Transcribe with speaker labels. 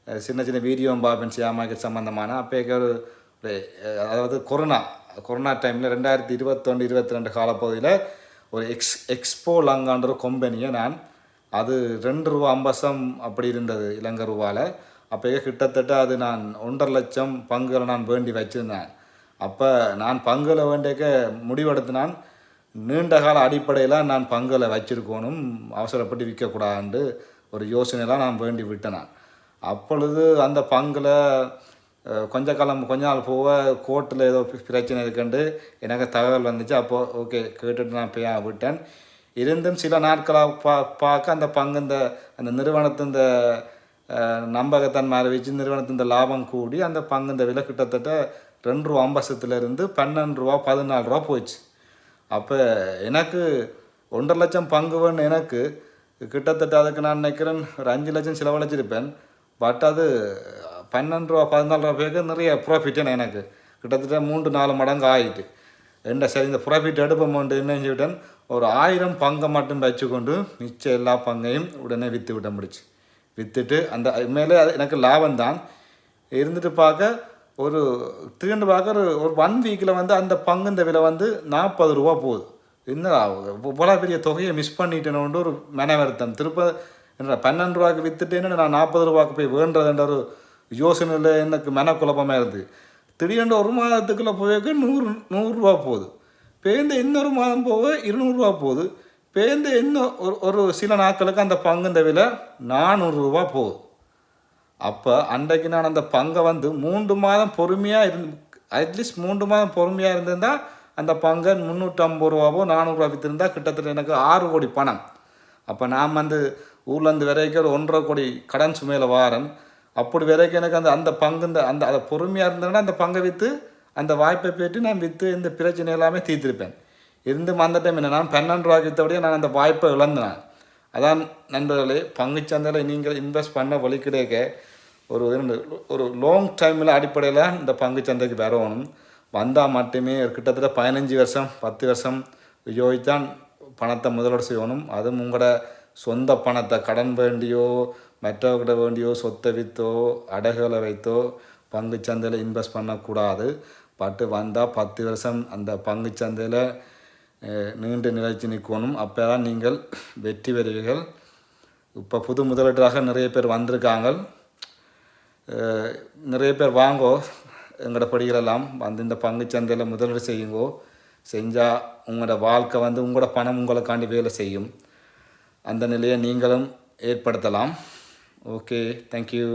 Speaker 1: சின்ன சின்ன வீடியோ பார்ப்பேன் ஷேர் மார்க்கெட் சம்மந்தமான. அப்போக்கு ஒரு அதாவது கொரோனா டைமில் 2021 22 காலப்பகுதியில் ஒரு எக்ஸ்போ லங்கான்ற ஒரு கம்பெனியை அது ₹2.50 அப்படி இருந்தது இலங்கை ரூபாவில். அப்போயே கிட்டத்தட்ட அது நான் 1.5 லட்சம் பங்குகளை நான் வேண்டி வச்சுருந்தேன். அப்போ நான் பங்குகளை வேண்டியக்க முடிவெடுத்தினான். நீண்ட கால அடிப்படையில் நான் பங்குகளை வச்சுருக்கணும், அவசரப்பட்டு விற்கக்கூடாதுன்னு ஒரு யோசனையெல்லாம் நான் வேண்டி விட்டேன். அப்பொழுது அந்த பங்கில் கொஞ்ச நாள் போக கோர்ட்டில் ஏதோ பிரச்சனை இருக்குண்டு எனக்கு தகவல் வந்துச்சு. அப்போது ஓகே கேட்டுட்டு நான் போய் விட்டேன். இருந்தும் சில நாட்களாக பார்க்க அந்த பங்கு அந்த நிறுவனத்தின் நம்பகத்தன்மை வச்சு நிறுவனத்தின் லாபம் கூடி அந்த பங்கு விலை கிட்டத்தட்ட ₹2.50 ₹12 ₹14 போயிடுச்சு. அப்போ எனக்கு 1.5 லட்சம் பங்கு வேணும். எனக்கு கிட்டத்தட்ட அதுக்கு நான் நினைக்கிறேன் ஒரு 5 லட்சம் செலவழிச்சிருப்பேன். பட் அது ₹12 ₹14 நிறைய ப்ராஃபிட். எனக்கு கிட்டத்தட்ட 3-4 மடங்கு ஆகிட்டு என்ன சரி இந்த ப்ராஃபிட் எடுப்போம்ட்டு என்ன செஞ்சுவிட்டேன், ஒரு 1000 பங்கை மட்டும் வச்சுக்கொண்டு மிச்சம் எல்லா பங்கையும் உடனே விற்று முடிச்சு. விற்றுட்டு அந்த மேலே அது எனக்கு லாபம் தான் இருந்துட்டு பார்க்க ஒரு திருண்டு பார்க்க ஒரு 1 வீக்கில் அந்த பங்கு விலை ₹40 போகுது. என்ன இவ்வளோ பெரிய தொகையை மிஸ் பண்ணிட்டேன்னு ஒரு வருத்தம். திருப்ப என்ன ₹12 விற்றுட்டேன்னு நான் ₹40 போய் வேண்டதுன்ற ஒரு யோசனையில் எனக்கு குழப்பமாக இருக்குது. திடீரென்று ஒரு மாதத்துக்குள்ளே போய்க்க ₹100 போகுது. பேருந்து இன்னொரு மாதம் போக ₹200 போகுது. பேருந்து இன்னும் ஒரு சில நாட்களுக்கு அந்த பங்கு விலை ₹400 போகுது. அப்போ அன்றைக்கு நான் அந்த பங்கை 3 மாதம் பொறுமையாக அட்லீஸ்ட் 3 மாதம் பொறுமையாக இருந்திருந்தால் அந்த பங்கை ₹350 ₹400 விற்றுருந்தால் கிட்டத்தட்ட எனக்கு 6 கோடி பணம். அப்போ நான் ஊர்லேருந்து வரைக்கும் ஒரு 1.5 கோடி கடன் சுமையில் வாரன். அப்படி வரைக்கும் எனக்கு அந்த பங்கு அதை பொறுமையாக இருந்ததுன்னா அந்த பங்கை விற்று அந்த வாய்ப்பை பெற்று நான் விற்று இந்த பிரச்சனை எல்லாமே தீர்த்திருப்பேன். இருந்தும் அந்த டைம் என்ன நான் ₹12 விற்றபடியே நான் அந்த வாய்ப்பை இழந்தேன். அதான் நண்பர்களே, பங்குச்சந்தையில் நீங்கள் இன்வெஸ்ட் பண்ண வழி கிடைக்க ஒரு லாங் டைமில் அடிப்படையில் இந்த பங்குச்சந்தைக்கு வரணும். வந்தால் மட்டுமே கிட்டத்தட்ட 15 வருஷம் 10 வருஷம் யோசித்தான் பணத்தை முதலீடு செய்யணும். அதுவும் உங்களோட சொந்த பணத்தை கடன் வேண்டியோ மற்றவர்கிட்ட வேண்டியோ சொத்தை விற்றோ அடகுகளை வைத்தோ பங்குச்சந்தையில் இன்வெஸ்ட் பண்ணக்கூடாது. பட்டு வந்தால் 10 வருஷம் அந்த பங்குச்சந்தையில் நீண்டு நிலைச்சு நிற்கணும். அப்போ தான் நீங்கள் வெற்றி பெறுவீர்கள். இப்போ புது முதலீட்டாக நிறைய பேர் வந்திருக்காங்க. நிறைய பேர் வாங்கோ, எங்களோட படிகளெல்லாம் இந்த பங்குச்சந்தையில் முதலீடு செய்யுங்கோ. செஞ்சால் உங்களோட வாழ்க்கை உங்களோட பணம் உங்களுக்காண்டி வேலை செய்யும். அந்த நிலையை நீங்களும் ஏற்படுத்தலாம். Okay, thank you.